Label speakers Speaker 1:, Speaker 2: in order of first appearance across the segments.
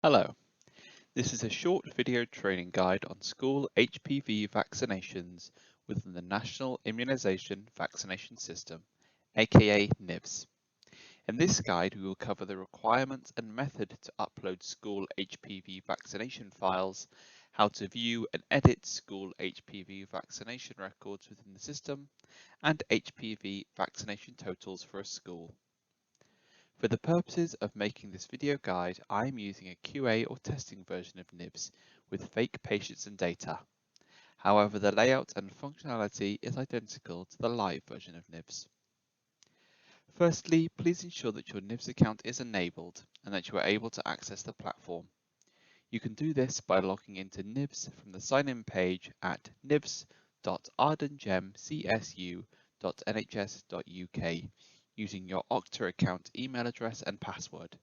Speaker 1: Hello, this is a short video training guide on school HPV vaccinations within the National Immunisation Vaccination System, aka NIVS. In this guide, we will cover the requirements and method to upload school HPV vaccination files, how to view and edit school HPV vaccination records within the system, and HPV vaccination totals for a school. For the purposes of making this video guide, I am using a QA or testing version of NIVS with fake patients and data. However, the layout and functionality is identical to the live version of NIVS. Firstly, please ensure that your NIVS account is enabled and that you are able to access the platform. You can do this by logging into NIVS from the sign-in page at nivs.ardengemcsu.nhs.uk using your Okta account email address and password.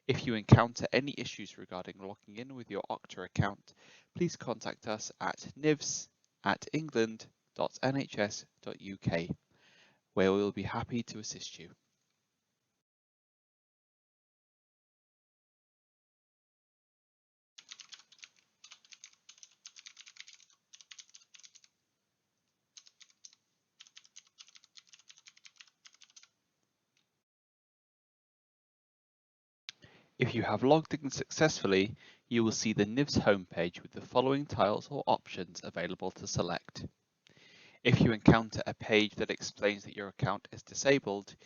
Speaker 1: If you encounter any issues regarding logging in with your Okta account, please contact us at nivs@england.nhs.uk, where we will be happy to assist you. If you have logged in successfully, you will see the NIVS homepage with the following tiles or options available to select. If you encounter a page that explains that your account is disabled,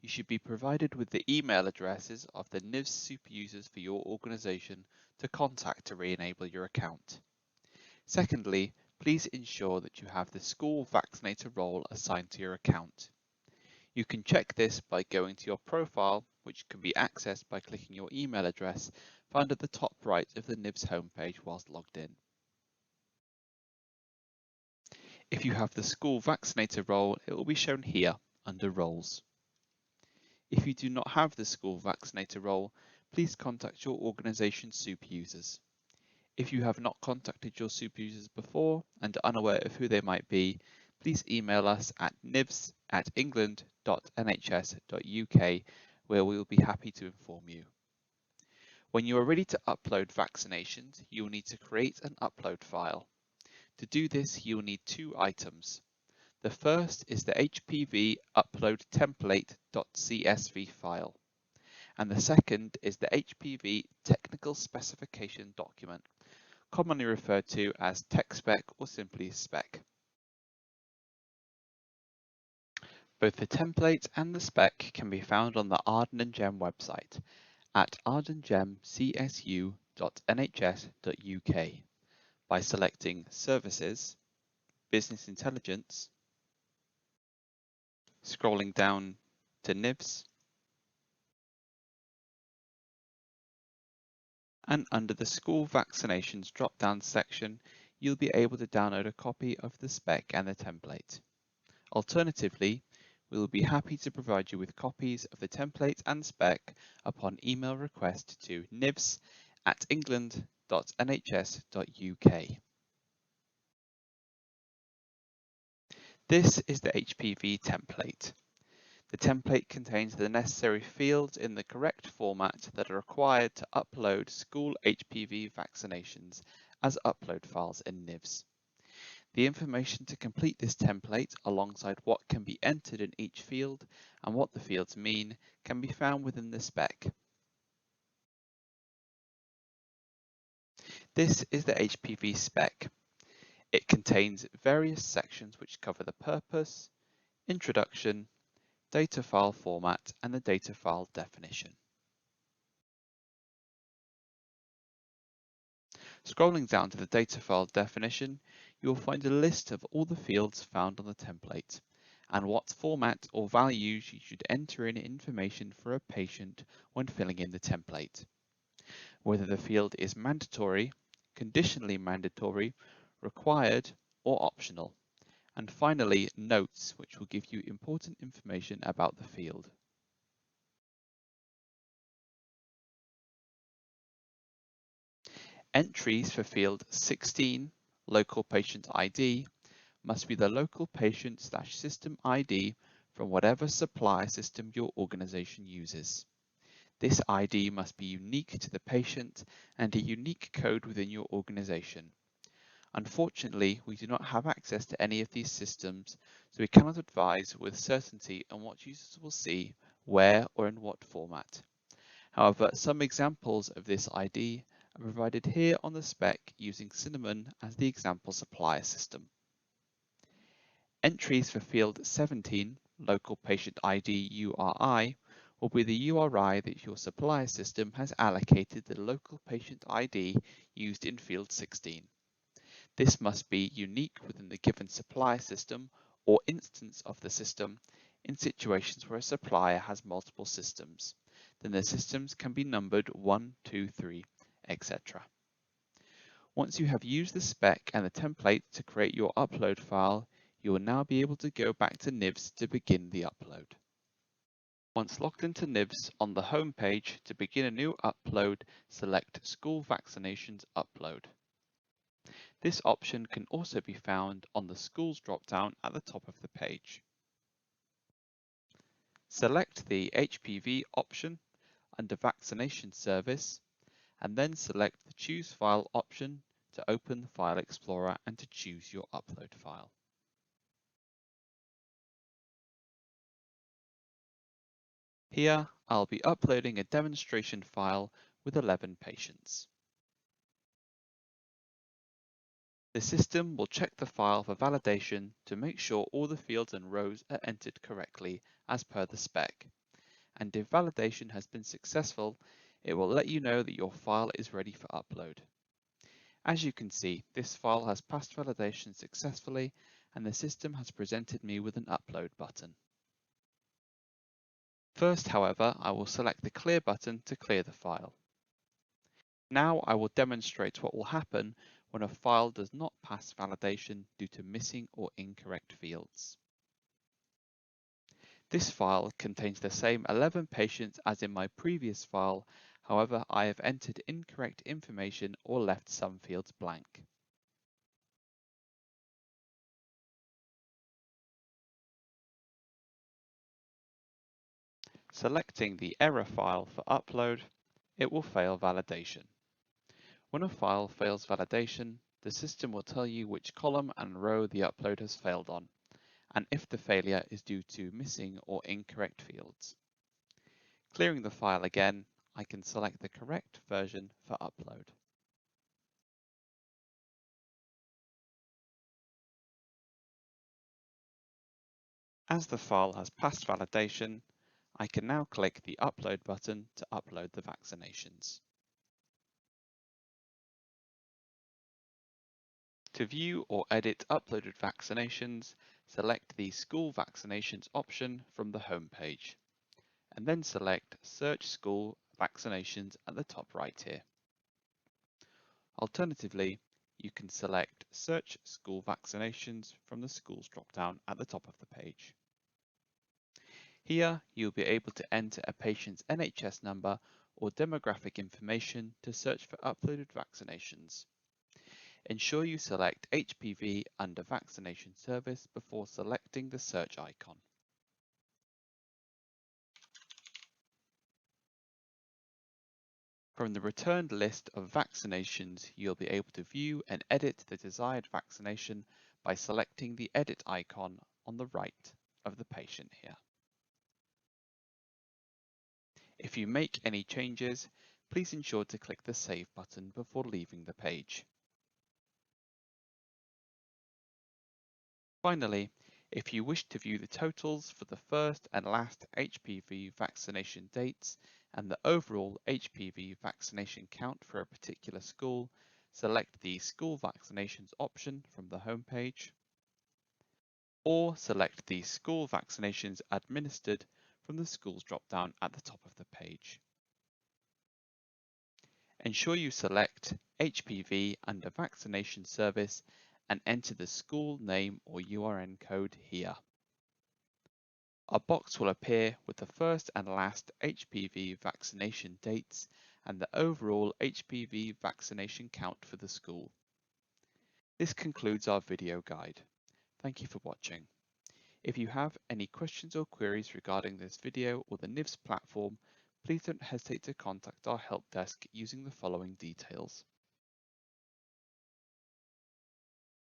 Speaker 1: you should be provided with the email addresses of the NIVS super users for your organisation to contact to re-enable your account. Secondly, please ensure that you have the school vaccinator role assigned to your account. You can check this by going to your profile, which can be accessed by clicking your email address found at the top right of the NIVS homepage whilst logged in. If you have the school vaccinator role, it will be shown here under roles. If you do not have the school vaccinator role, please contact your organisation's super users. If you have not contacted your super users before and are unaware of who they might be, please email us at nivs@england.nhs.uk, where we will be happy to inform you. When you are ready to upload vaccinations, you will need to create an upload file. To do this, you will need two items. The first is the HPV upload template.csv file, and the second is the HPV technical specification document, commonly referred to as TechSpec or simply spec. Both the template and the spec can be found on the Arden and Gem website at ardengemcsu.nhs.uk by selecting Services, Business Intelligence, scrolling down to NIVS, and under the School Vaccinations drop-down section, you'll be able to download a copy of the spec and the template. Alternatively, we will be happy to provide you with copies of the template and spec upon email request to nivs@england.nhs.uk. This is the HPV template. The template contains the necessary fields in the correct format that are required to upload school HPV vaccinations as upload files in NIVS. The information to complete this template, alongside what can be entered in each field and what the fields mean, can be found within the spec. This is the HPV spec. It contains various sections which cover the purpose, introduction, data file format, and the data file definition. Scrolling down to the data file definition, you will find a list of all the fields found on the template and what format or values you should enter in information for a patient when filling in the template. Whether the field is mandatory, conditionally mandatory, required, or optional. And finally, notes, which will give you important information about the field. Entries for field 16, local patient ID, must be the local patient/system ID from whatever supply system your organization uses. This ID must be unique to the patient and a unique code within your organization. Unfortunately, we do not have access to any of these systems, so we cannot advise with certainty on what users will see, where, or in what format. However, some examples of this ID are provided here on the spec using Cinnamon as the example supplier system. Entries for field 17, local patient ID URI, will be the URI that your supplier system has allocated the local patient ID used in field 16. This must be unique within the given supplier system or instance of the system. In situations where a supplier has multiple systems, then the systems can be numbered 1, 2, 3, etc. Once you have used the spec and the template to create your upload file, you will now be able to go back to NIVS to begin the upload. Once logged into NIVS, on the home page, to begin a new upload, select School Vaccinations Upload. This option can also be found on the Schools drop-down at the top of the page. Select the HPV option under Vaccination Service, and then select the Choose File option to open the File Explorer and to choose your upload file. Here, I'll be uploading a demonstration file with 11 patients. The system will check the file for validation to make sure all the fields and rows are entered correctly as per the spec. And if validation has been successful, it will let you know that your file is ready for upload. As you can see, this file has passed validation successfully and the system has presented me with an upload button. First, however, I will select the clear button to clear the file. Now I will demonstrate what will happen when a file does not pass validation due to missing or incorrect fields. This file contains the same 11 patients as in my previous file, however I have entered incorrect information or left some fields blank. Selecting the error file for upload, it will fail validation. When a file fails validation, the system will tell you which column and row the upload has failed on, and if the failure is due to missing or incorrect fields. Clearing the file again, I can select the correct version for upload. As the file has passed validation, I can now click the Upload button to upload the vaccinations. To view or edit uploaded vaccinations, select the School Vaccinations option from the home page, and then select Search School Vaccinations at the top right here. Alternatively, you can select Search School Vaccinations from the Schools drop-down at the top of the page. Here, you'll be able to enter a patient's NHS number or demographic information to search for uploaded vaccinations. Ensure you select HPV under Vaccination Service before selecting the search icon. From the returned list of vaccinations, you'll be able to view and edit the desired vaccination by selecting the edit icon on the right of the patient here. If you make any changes, please ensure to click the Save button before leaving the page. Finally, if you wish to view the totals for the first and last HPV vaccination dates and the overall HPV vaccination count for a particular school, select the School Vaccinations option from the home page, or select the School Vaccinations Administered from the Schools drop-down at the top of the page. Ensure you select HPV under Vaccination Service and enter the school name or URN code here. A box will appear with the first and last HPV vaccination dates and the overall HPV vaccination count for the school. This concludes our video guide. Thank you for watching. If you have any questions or queries regarding this video or the NIVS platform, please don't hesitate to contact our help desk using the following details.